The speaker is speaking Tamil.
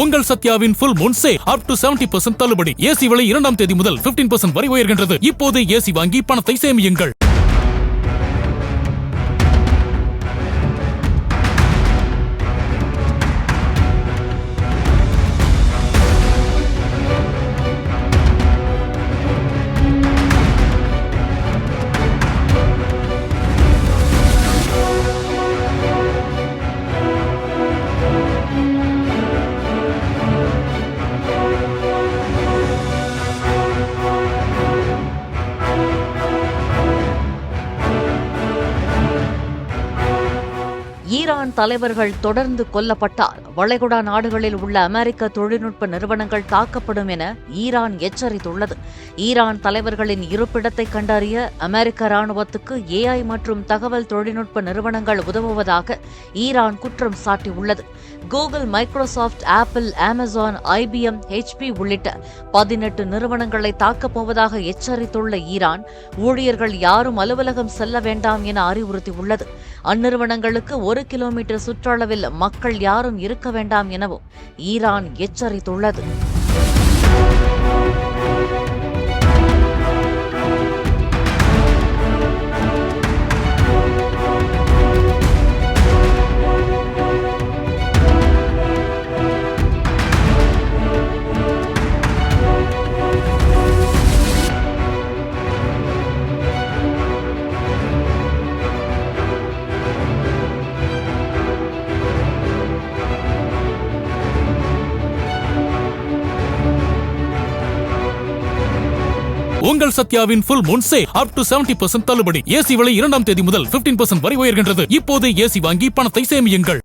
உங்கள் சத்யாவின் full moon sale up to 70% தள்ளுபடி. ஏசி விலை 2ஆம் தேதி முதல் 15% வரை உயர்கின்றது. இப்போதே ஏசி வாங்கி பணத்தை சேமியுங்கள். ஈரான் தலைவர்கள் தொடர்ந்து கொல்லப்பட்டால் வளைகுடா நாடுகளில் உள்ள அமெரிக்க தொழில்நுட்ப நிறுவனங்கள் தாக்கப்படும் என ஈரான் எச்சரித்துள்ளது. ஈரான் தலைவர்களின் இருப்பிடத்தை கண்டறிய அமெரிக்க ராணுவத்துக்கு AI மற்றும் தகவல் தொழில்நுட்ப நிறுவனங்கள் உதவுவதாக ஈரான் குற்றம் சாட்டியுள்ளது. Google, Microsoft, apple, Amazon, IBM, HP உள்ளிட்ட 18 நிறுவனங்களை தாக்கப் போவதாக எச்சரித்துள்ள ஈரான் ஊழியர்கள் யாரும் அலுவலகம் செல்ல வேண்டாம் என அறிவுறுத்தியுள்ளது. அந்நிறுவனங்களுக்கு 1 கிலோமீட்டர் சுற்றளவில் மக்கள் யாரும் இருக்க வேண்டாம் எனவும் ஈரான் எச்சரித்துள்ளது. உங்கள் சத்யாவின் full moon sale up to 70% தள்ளுபடி. ஏசி விலை 2ஆம் தேதி முதல் 15% வரை உயர்கின்றது. இப்போதே ஏசி வாங்கி பணத்தை சேமியுங்கள்.